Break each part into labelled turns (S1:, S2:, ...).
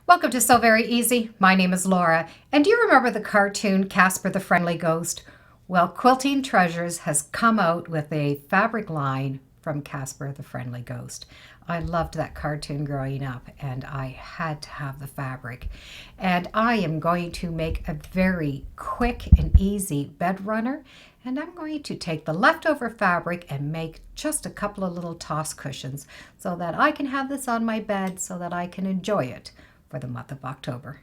S1: Welcome to So Very Easy. My name is Laura, and do you remember the cartoon Casper the Friendly Ghost? Well, Quilting Treasures has come out with a fabric line from Casper the Friendly Ghost. I loved that cartoon growing up, and I had to have the fabric. And I am going to make a very quick and easy bed runner, and I'm going to take the leftover fabric and make just a couple of little toss cushions so that I can have this on my bed so that I can enjoy it for the month of October.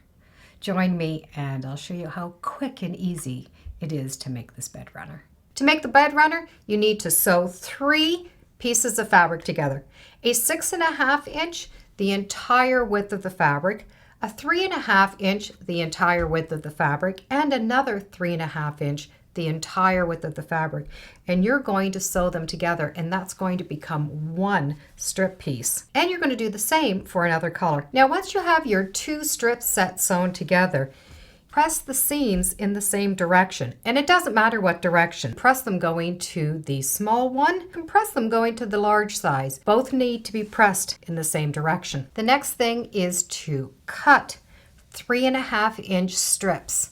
S1: Join me and I'll show you how quick and easy it is to make this bed runner. To make the bed runner, you need to sew 3 pieces of fabric together. A 6.5 inch, the entire width of the fabric, a 3.5 inch, the entire width of the fabric, and another 3.5 inch, the entire width of the fabric. And you're going to sew them together, and that's going to become one strip piece. And you're going to do the same for another color. Now, once you have your 2 strip sets sewn together, press the seams in the same direction. And it doesn't matter what direction. Press them going to the small one and press them going to the large size. Both need to be pressed in the same direction. The next thing is to cut 3.5 inch strips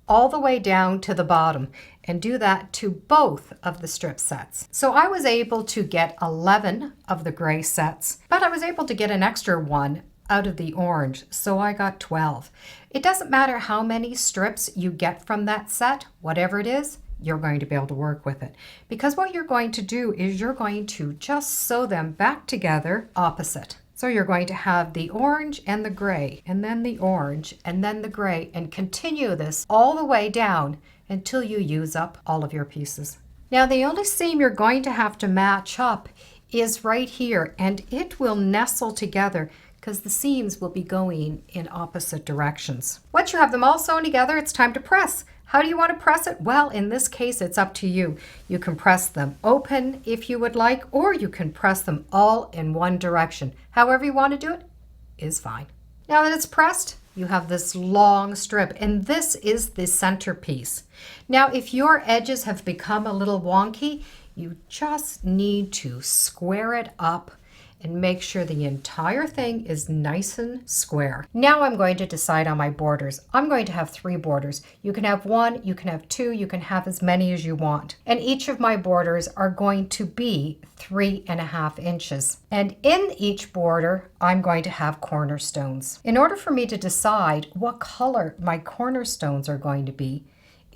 S1: all the way down to the bottom, and do that to both of the strip sets. So I was able to get 11 of the gray sets, but I was able to get an extra one out of the orange, so I got 12. It doesn't matter how many strips you get from that set, whatever it is, you're going to be able to work with it. Because what you're going to do is you're going to just sew them back together opposite. So you're going to have the orange and the gray, and then the orange, and then the gray, and continue this all the way down until you use up all of your pieces. Now, the only seam you're going to have to match up is right here, and it will nestle together because the seams will be going in opposite directions. Once you have them all sewn together, it's time to press. How do you want to press it? Well, in this case, it's up to you. You can press them open if you would like, or you can press them all in one direction. However you want to do it is fine. Now that it's pressed, you have this long strip, and this is the centerpiece. Now, if your edges have become a little wonky, you just need to square it up and make sure the entire thing is nice and square. Now I'm going to decide on my borders. I'm going to have 3 borders. You can have 1, you can have 2, you can have as many as you want. And each of my borders are going to be 3.5 inches. And in each border, I'm going to have cornerstones. In order for me to decide what color my cornerstones are going to be,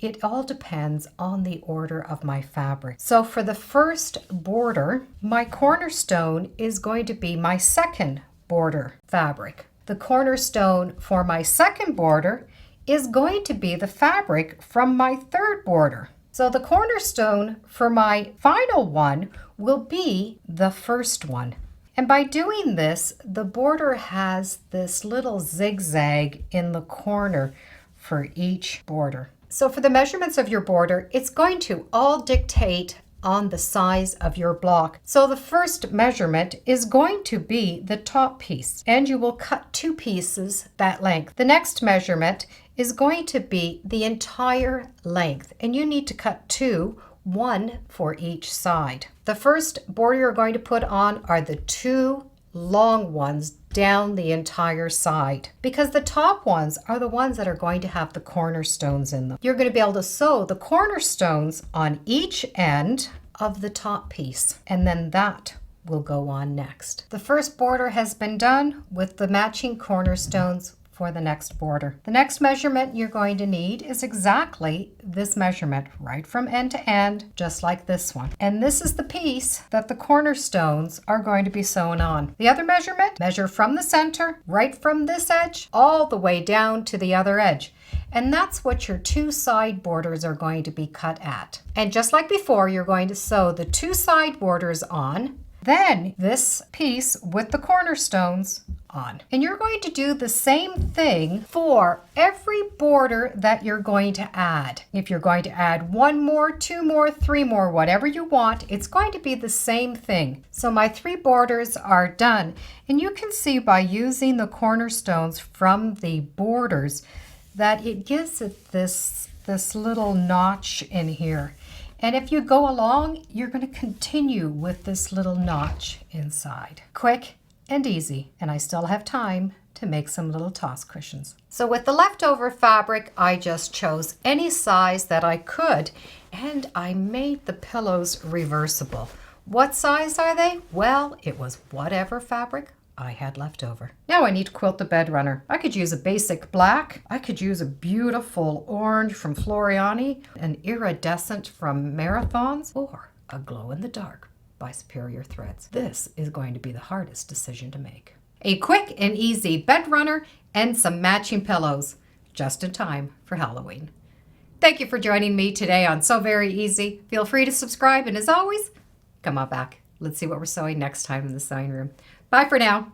S1: it all depends on the order of my fabric. So for the first border, my cornerstone is going to be my second border fabric. The cornerstone for my second border is going to be the fabric from my third border. So the cornerstone for my final one will be the first one. And by doing this, the border has this little zigzag in the corner for each border. So for the measurements of your border, it's going to all dictate on the size of your block. So the first measurement is going to be the top piece, and you will cut 2 pieces that length. The next measurement is going to be the entire length, and you need to cut 2, 1 for each side. The first border you're going to put on are the 2 long ones down the entire side, because the top ones are the ones that are going to have the cornerstones in them. You're going to be able to sew the cornerstones on each end of the top piece, and then that will go on next. The first border has been done with the matching cornerstones for the next border. The next measurement you're going to need is exactly this measurement, right from end to end, just like this one. And this is the piece that the cornerstones are going to be sewn on. The other measurement, measure from the center, right from this edge, all the way down to the other edge. And that's what your 2 side borders are going to be cut at. And just like before, you're going to sew the 2 side borders on, then this piece with the cornerstones on. And you're going to do the same thing for every border that you're going to add. If you're going to add 1 more, 2 more, 3 more, whatever you want, it's going to be the same thing. So my 3 borders are done. And you can see by using the cornerstones from the borders that it gives it this little notch in here. And if you go along, you're going to continue with this little notch inside. Quick and easy, and I still have time to make some little toss cushions. So with the leftover fabric, I just chose any size that I could, and I made the pillows reversible. What size are they? Well, it was whatever fabric I had left over. Now I need to quilt the bed runner. I could use a basic black. I could use a beautiful orange from Floriani, an iridescent from Marathons, or a glow in the dark by Superior Threads. This is going to be the hardest decision to make. A quick and easy bed runner and some matching pillows, just in time for Halloween. Thank you for joining me today on So Very Easy. Feel free to subscribe, and as always, come on back. Let's see what we're sewing next time in the sewing room. Bye for now.